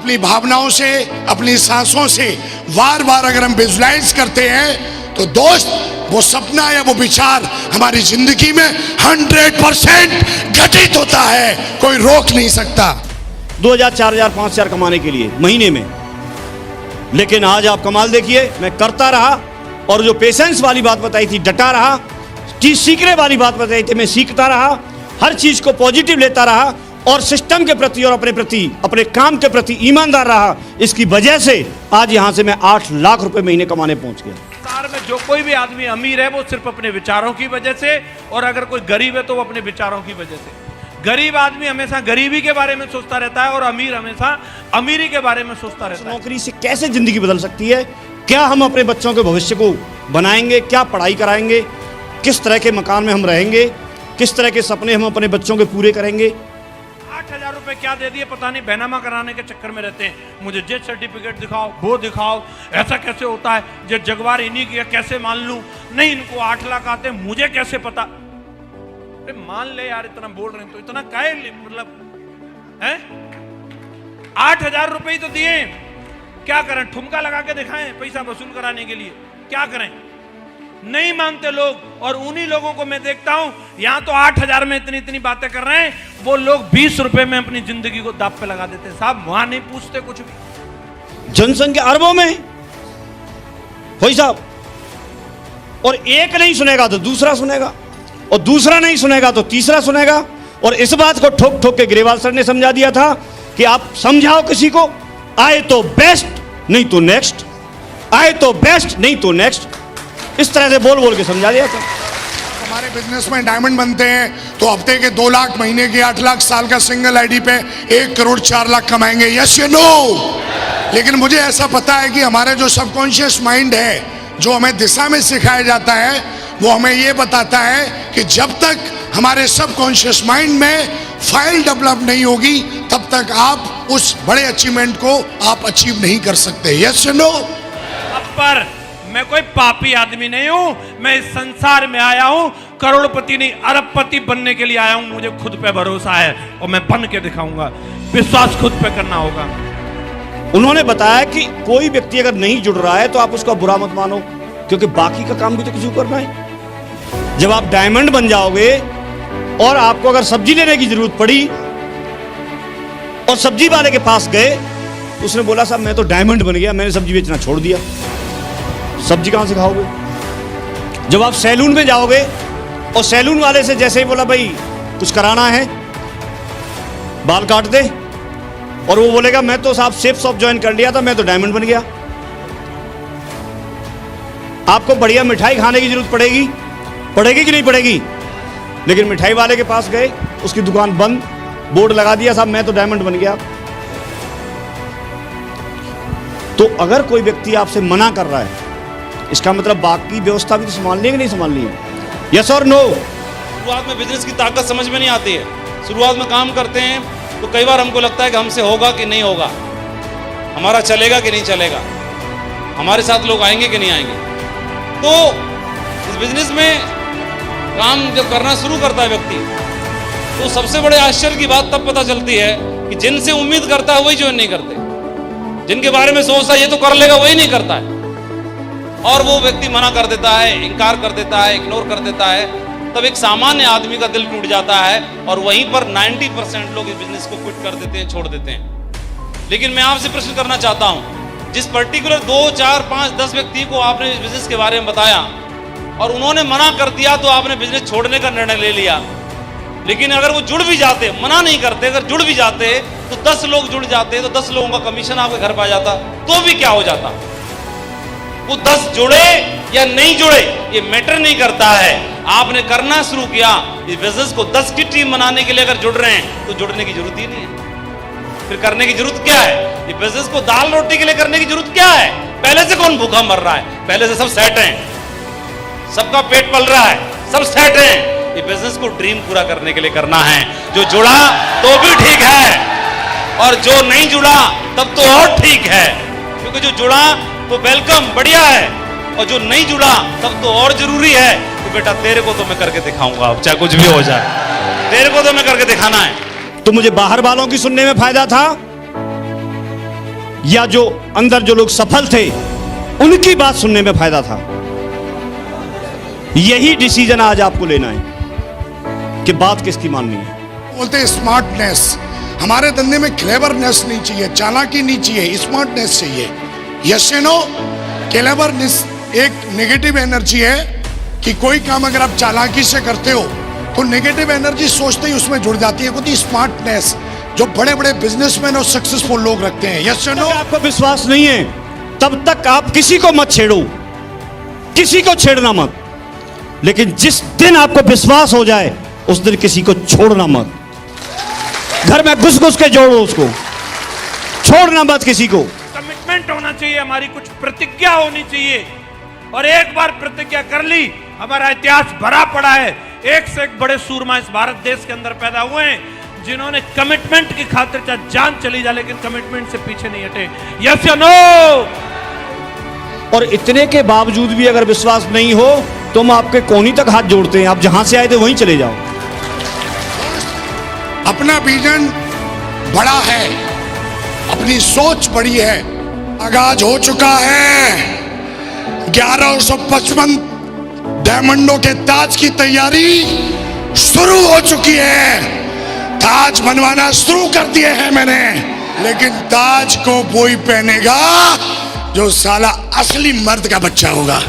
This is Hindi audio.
अपनी भावनाओं से, अपनी सांसों से बार बार अगर हम विजुलाइज करते हैं तो दोस्त वो सपना या वो विचार हमारी जिंदगी में 100% घटित होता है, कोई रोक नहीं सकता। 2000, 4000, 5000 कमाने के लिए महीने में, लेकिन आज आप कमाल देखिए, मैं करता रहा और जो पेशेंस वाली बात बताई थी डटा रहा, चीज सीखने वाली बात बताई थी मैं सीखता रहा, हर चीज को पॉजिटिव लेता रहा और सिस्टम के प्रति और अपने प्रति, अपने काम के प्रति ईमानदार रहा। इसकी वजह से आज यहां से मैं 8 लाख रुपए महीने कमाने पहुंच गया। संसार में जो कोई भी आदमी अमीर है वो सिर्फ अपने विचारों की वजह से, और अगर कोई गरीब है तो वो अपने विचारों की वजह से। गरीब आदमी हमेशा गरीबी के बारे में सोचता रहता है और अमीर हमेशा अमीरी के बारे में सोचता रहता है। नौकरी से कैसे जिंदगी बदल सकती है, क्या हम अपने बच्चों के भविष्य को बनाएंगे, क्या पढ़ाई कराएंगे, किस तरह के मकान में हम रहेंगे, किस तरह के सपने हम अपने बच्चों के पूरे करेंगे। 8,000 रुपए क्या दे दिए पता नहीं, बैनामा कराने के चक्कर में रहते हैं। मुझे जेट सर्टिफिकेट दिखाओ, वो दिखाओ, ऐसा कैसे होता है, जे जगवार इन्हीं की कैसे मान लूं, नहीं इनको 8 लाख आते मुझे कैसे पता। अरे मान ले यार, इतना बोल रहे हैं तो इतना काहे मतलब है। 8,000 रुपए ही तो दिए, क्या करें, ठुमका लगा के दिखाएं पैसा वसूल कराने के लिए, क्या करें। नहीं मानते लोग, और उन्हीं लोगों को मैं देखता हूं यहां तो 8,000 में इतनी इतनी बातें कर रहे हैं, वो लोग 20 रुपए में अपनी जिंदगी को दांव पे लगा देते हैं। साहब वहां नहीं पूछते कुछ भी। जनसंख्या अरबों में भाई साहब, और एक नहीं सुनेगा तो दूसरा सुनेगा, और दूसरा नहीं सुनेगा तो तीसरा सुनेगा। और इस बात को ठोक ठोक के ग्रेवाल सर ने समझा दिया था कि आप समझाओ किसी को, आए तो बेस्ट नहीं तो नेक्स्ट, आए तो बेस्ट नहीं तो नेक्स्ट, इस तरह से बोल बोल के समझा दिया था। हमारे बिजनेस में डायमंड बनते हैं तो हफ्ते के 2 लाख, महीने के 8 लाख, साल का सिंगल आईडी पे 1 करोड़ 4 लाख कमाएंगे। यस या नो? लेकिन मुझे ऐसा पता है कि हमारे जो सबकॉन्शियस माइंड है, जो हमें दिशा में सिखाया जाता है, वो हमें ये बताता है कि जब तक हमारे सबकॉन्शियस माइंड में फाइल डेवलप नहीं होगी तब तक आप उस बड़े अचीवमेंट को आप अचीव नहीं कर सकते। यस या नो? पर मैं कोई पापी आदमी नहीं हूं, मैं इस संसार में आया हूं करोड़पति नहीं अरबपति बनने के लिए आया हूं। मुझे खुद पे भरोसा है और मैं बन के दिखाऊंगा। विश्वास खुद पे करना होगा। उन्होंने बताया कि कोई व्यक्ति अगर नहीं जुड़ रहा है तो आप उसका बुरा मत मानो, क्योंकि बाकी का काम भी तो किसी को करना है। जब आप डायमंड बन जाओगे और आपको अगर सब्जी लेने की जरूरत पड़ी और सब्जी वाले के पास गए, उसने बोला साहब मैं तो डायमंड बन गया, मैंने सब्जी बेचना छोड़ दिया, सब्जी कहां से खाओगे। जब आप सैलून में जाओगे और सैलून वाले से जैसे ही बोला भाई कुछ कराना है, बाल काट दे, और वो बोलेगा मैं तो साहब शेफ शॉप ज्वाइन कर लिया था, मैं तो डायमंड बन गया। आपको बढ़िया मिठाई खाने की जरूरत पड़ेगी कि नहीं पड़ेगी, लेकिन मिठाई वाले के पास गए, उसकी दुकान बंद, बोर्ड लगा दिया साहब मैं तो डायमंड बन गया। तो अगर कोई व्यक्ति आपसे मना कर रहा है, इसका मतलब बाकी व्यवस्था भी तो संभालनी है कि नहीं संभालनी है। यस और नो? शुरुआत में बिजनेस की ताकत समझ में नहीं आती है। शुरुआत में काम करते हैं तो कई बार हमको लगता है कि हमसे होगा कि नहीं होगा, हमारा चलेगा कि नहीं चलेगा, हमारे साथ लोग आएंगे कि नहीं आएंगे। तो इस बिजनेस में काम जब करना शुरू करता है व्यक्ति, तो सबसे बड़े आश्चर्य की बात तब पता चलती है कि जिनसे उम्मीद करता है वही ज्वाइन नहीं करते, जिनके बारे में सोचता है ये तो कर लेगा वही नहीं करता है, और वो व्यक्ति मना कर देता है, इनकार कर देता है, इग्नोर कर देता है। तब एक सामान्य आदमी का दिल टूट जाता है और वहीं पर 90% लोग इस बिजनेस को क्विट कर देते हैं, छोड़ देते हैं। लेकिन मैं आपसे प्रश्न करना चाहता हूं, जिस पर्टिकुलर 2, 4, 5, 10 व्यक्ति को आपने इस बिजनेस के बारे में बताया और उन्होंने मना कर दिया तो आपने बिजनेस छोड़ने का निर्णय ले लिया। लेकिन अगर वो जुड़ भी जाते, मना नहीं करते, अगर जुड़ भी जाते तो 10 लोग जुड़ जाते तो 10 लोगों का कमीशन आपके घर पे आ जाता, तो भी क्या हो जाता। वो 10 जुड़े या नहीं जुड़े ये मैटर नहीं करता है। आपने करना शुरू किया इस बिजनेस को 10 की टीम बनाने के लिए, अगर जुड़ रहे हैं तो जुड़ने की जरूरत ही नहीं है। फिर करने की जरूरत क्या है? ये बिजनेस को दाल रोटी के लिए करने की जरूरत क्या है? पहले से कौन भूखा मर रहा है? पहले से सब सेट हैं, सबका पेट पल रहा है, सब सेट हैं। ये बिजनेस को ड्रीम पूरा करने के लिए करना है। जो जुड़ा तो भी ठीक है, और जो नहीं जुड़ा तब तो और ठीक है, क्योंकि जो जुड़ा तो वेलकम, बढ़िया है, और जो नहीं जुड़ा तब तो और जरूरी है कि बेटा तेरे को तो मैं करके दिखाऊंगा, चाहे कुछ भी हो जाए, तेरे को तो मैं करके दिखाना है। तो मुझे बाहर वालों की सुनने में फायदा था या जो अंदर जो लोग सफल थे उनकी बात सुनने में फायदा था। यही डिसीजन आज आपको लेना है कि बात किसकी माननी है। बोलते हैं स्मार्टनेस, हमारे धंधे में क्लेवरनेस नहीं चाहिए, चालाकी नहीं चाहिए, स्मार्टनेस चाहिए। यस या नो? क्लेवरनेस एक नेगेटिव एनर्जी है कि कोई काम अगर आप चालाकी से करते हो तो नेगेटिव एनर्जी सोचते ही उसमें जुड़ जाती है। खुद स्मार्टनेस जो बड़े बड़े बिजनेसमैन और सक्सेसफुल लोग रखते हैं। यस या नो? आपको विश्वास नहीं है तब तक आप किसी को मत छेड़ो, किसी को छेड़ना मत, लेकिन जिस दिन आपको विश्वास हो जाए उस दिन किसी को छोड़ना मत। घर में घुस घुस के जोड़ो उसको, छोड़ना मत किसी को। कमिटमेंट होना चाहिए, हमारी कुछ प्रतिज्ञा होनी चाहिए, और एक बार प्रतिज्ञा कर ली, हमारा इतिहास भरा पड़ा है। एक से एक बड़े सूरमा इस भारत देश के अंदर पैदा हुए हैं जिन्होंने कमिटमेंट की खातिर चाहे जान चली जाए लेकिन कमिटमेंट से पीछे नहीं हटे। यस या नो? और इतने के बावजूद भी अगर विश्वास नहीं हो तो हम आपके कोनी तक हाथ जोड़ते हैं, आप जहां से आए थे वहीं चले जाओ। अपना विजन बड़ा है, अपनी सोच बड़ी है। आगाज हो चुका है 1155 डायमंडों के ताज की तैयारी शुरू हो चुकी है। ताज बनवाना शुरू कर दिए हैं मैंने, लेकिन ताज को वही पहनेगा जो साला असली मर्द का बच्चा होगा।